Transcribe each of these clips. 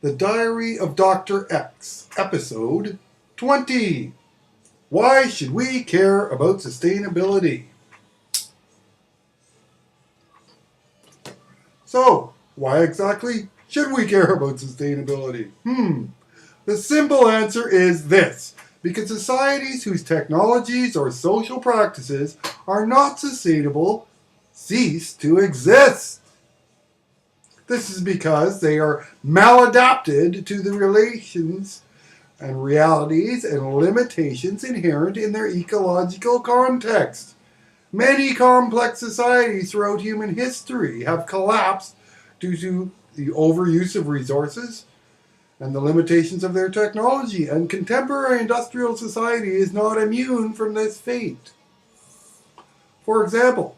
The Diary of Dr. X, Episode 20. Why should we care about sustainability? So, why exactly should we care about sustainability? The simple answer is this. Because societies whose technologies or social practices are not sustainable cease to exist. This is because they are maladapted to the relations and realities and limitations inherent in their ecological context. Many complex societies throughout human history have collapsed due to the overuse of resources and the limitations of their technology, and contemporary industrial society is not immune from this fate. For example,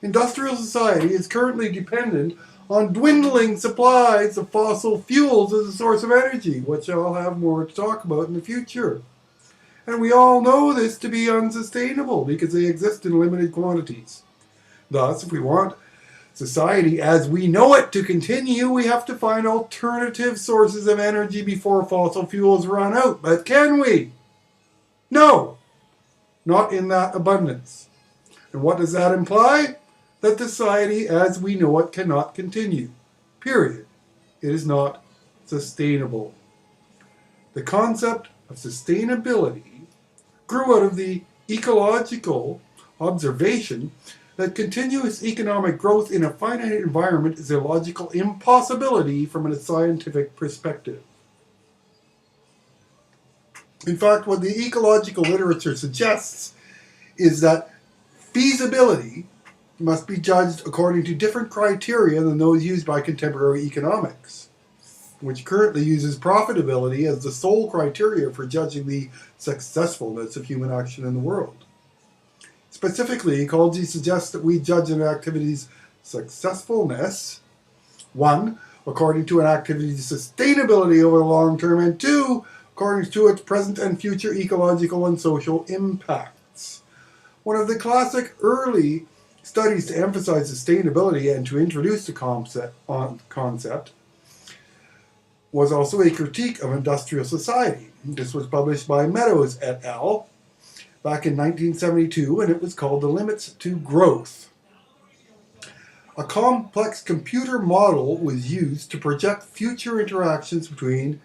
industrial society is currently dependent on dwindling supplies of fossil fuels as a source of energy, which I'll have more to talk about in the future. And we all know this to be unsustainable because they exist in limited quantities. Thus, if we want society as we know it to continue, we have to find alternative sources of energy before fossil fuels run out. But can we? No, not in that abundance. And what does that imply? That society as we know it cannot continue. Period. It is not sustainable. The concept of sustainability grew out of the ecological observation that continuous economic growth in a finite environment is a logical impossibility from a scientific perspective. In fact, what the ecological literature suggests is that feasibility must be judged according to different criteria than those used by contemporary economics, which currently uses profitability as the sole criteria for judging the successfulness of human action in the world. Specifically, ecology suggests that we judge an activity's successfulness, 1, according to an activity's sustainability over the long term, and 2, according to its present and future ecological and social impacts. One of the classic early studies to emphasize sustainability and to introduce the concept was also a critique of industrial society. This was published by Meadows et al. Back in 1972, and it was called The Limits to Growth. A complex computer model was used to project future interactions between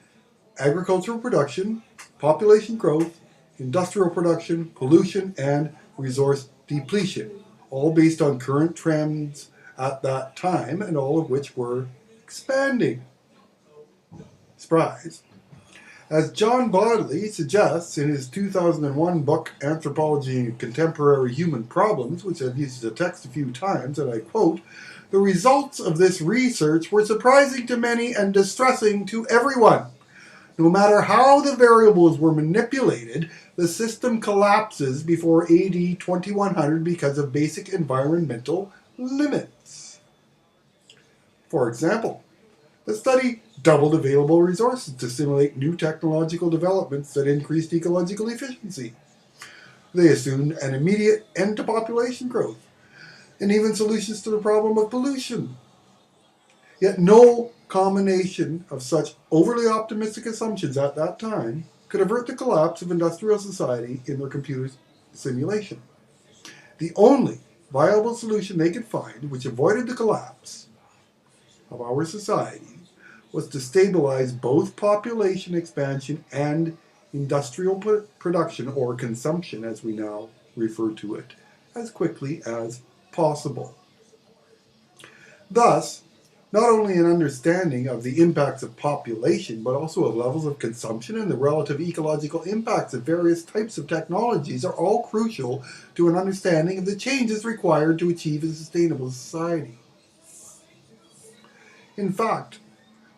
agricultural production, population growth, industrial production, pollution, and resource depletion, all based on current trends at that time, and all of which were expanding. Surprise. As John Bodley suggests in his 2001 book, Anthropology and Contemporary Human Problems, which I've used as a text a few times, and I quote, "The results of this research were surprising to many and distressing to everyone. No matter how the variables were manipulated, the system collapses before AD 2100 because of basic environmental limits." For example, the study doubled available resources to stimulate new technological developments that increased ecological efficiency. They assumed an immediate end to population growth, and even solutions to the problem of pollution. Yet no combination of such overly optimistic assumptions at that time could avert the collapse of industrial society in their computer simulation. The only viable solution they could find, which avoided the collapse of our society, was to stabilize both population expansion and industrial production, or consumption as we now refer to it, as quickly as possible. Thus, not only an understanding of the impacts of population, but also of levels of consumption and the relative ecological impacts of various types of technologies are all crucial to an understanding of the changes required to achieve a sustainable society. In fact,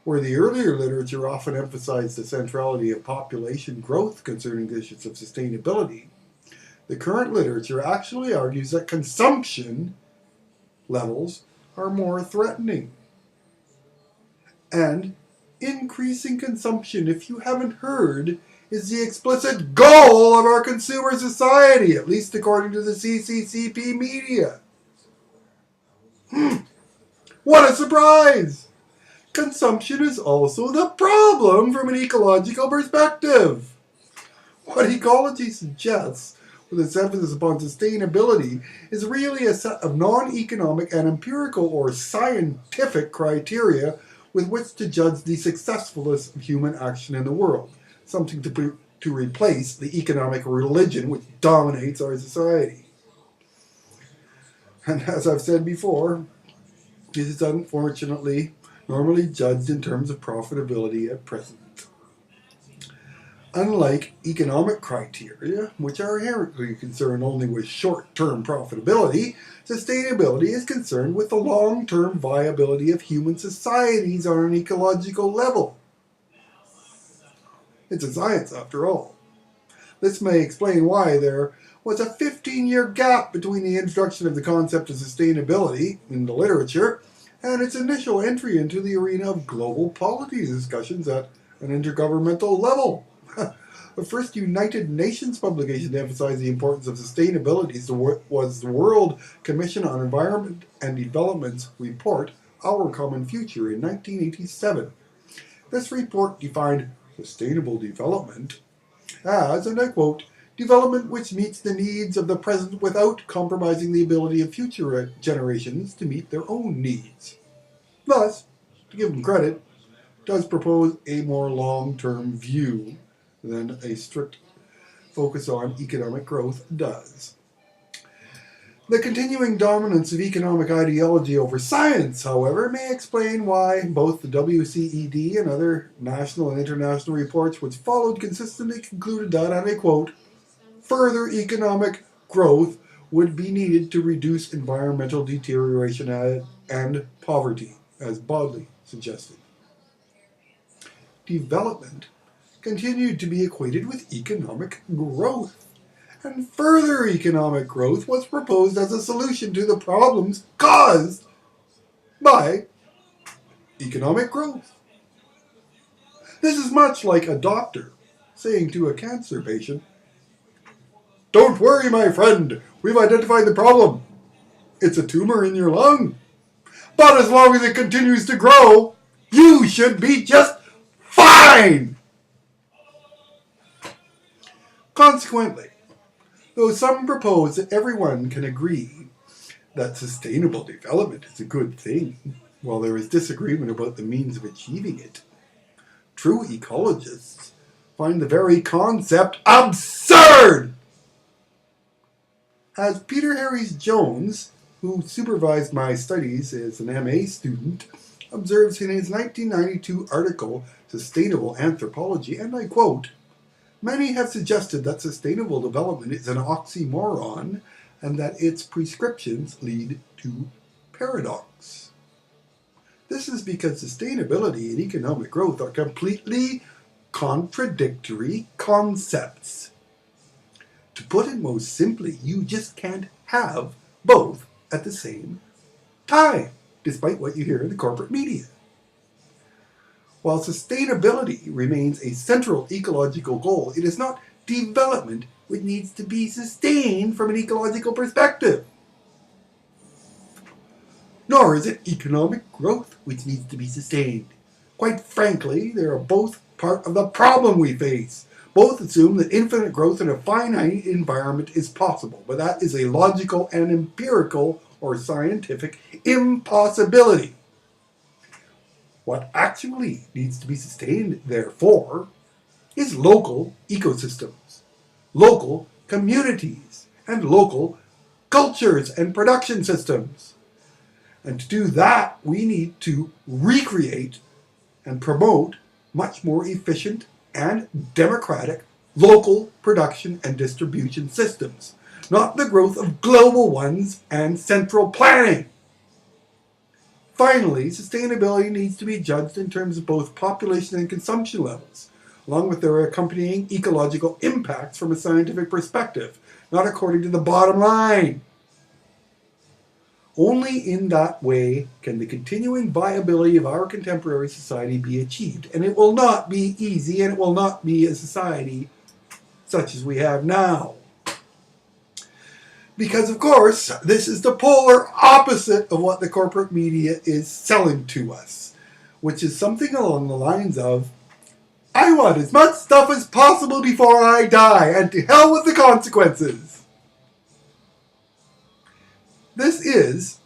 where the earlier literature often emphasized the centrality of population growth concerning the issues of sustainability, the current literature actually argues that consumption levels are more threatening. And increasing consumption, if you haven't heard, is the explicit goal of our consumer society, at least according to the CCCP media. What a surprise! consumption is also the problem from an ecological perspective. What ecology suggests, with its emphasis upon sustainability, is really a set of non-economic and empirical or scientific criteria with which to judge the successfulness of human action in the world, something to replace the economic religion which dominates our society. And as I've said before, this is unfortunately normally judged in terms of profitability at present. Unlike economic criteria, which are inherently concerned only with short-term profitability, sustainability is concerned with the long-term viability of human societies on an ecological level. It's a science, after all. This may explain why there was a 15-year gap between the introduction of the concept of sustainability in the literature and its initial entry into the arena of global policy discussions at an intergovernmental level. The first United Nations publication to emphasize the importance of sustainability was the World Commission on Environment and Development's report, Our Common Future, in 1987. This report defined sustainable development as, and I quote, development which meets the needs of the present without compromising the ability of future generations to meet their own needs. Thus, to give them credit, does propose a more long-term view than a strict focus on economic growth does. The continuing dominance of economic ideology over science, however, may explain why both the WCED and other national and international reports which followed consistently concluded that, and I quote, further economic growth would be needed to reduce environmental deterioration and poverty, as Bodley suggested. Development continued to be equated with economic growth, and further economic growth was proposed as a solution to the problems caused by economic growth. This is much like a doctor saying to a cancer patient, "Don't worry, my friend, we've identified the problem. It's a tumor in your lung. But as long as it continues to grow, you should be just fine." Consequently, though some propose that everyone can agree that sustainable development is a good thing, while there is disagreement about the means of achieving it, true ecologists find the very concept absurd. As Peter Harries Jones, who supervised my studies as an MA student, observes in his 1992 article, Sustainable Anthropology, and I quote, many have suggested that sustainable development is an oxymoron and that its prescriptions lead to paradox. This is because sustainability and economic growth are completely contradictory concepts. To put it most simply, you just can't have both at the same time, despite what you hear in the corporate media. While sustainability remains a central ecological goal, it is not development which needs to be sustained from an ecological perspective. Nor is it economic growth which needs to be sustained. Quite frankly, they are both part of the problem we face. Both assume that infinite growth in a finite environment is possible, but that is a logical and empirical or scientific impossibility. What actually needs to be sustained, therefore, is local ecosystems, local communities, and local cultures and production systems. And to do that, we need to recreate and promote much more efficient and democratic local production and distribution systems, not the growth of global ones and central planning. Finally, sustainability needs to be judged in terms of both population and consumption levels, along with their accompanying ecological impacts from a scientific perspective, not according to the bottom line. Only in that way can the continuing viability of our contemporary society be achieved, and it will not be easy, and it will not be a society such as we have now. Because, of course, this is the polar opposite of what the corporate media is selling to us. which is something along the lines of, I want as much stuff as possible before I die, and to hell with the consequences. This is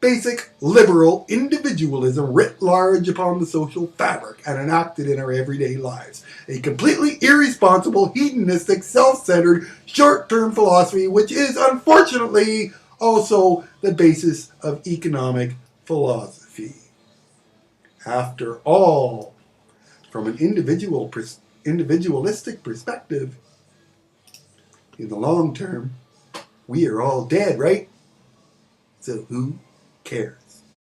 basic liberal individualism writ large upon the social fabric and enacted in our everyday lives. A completely irresponsible, hedonistic, self-centered, short-term philosophy which is, unfortunately, also the basis of economic philosophy. After all, from an individualistic perspective, in the long term, we are all dead, right? So who cares?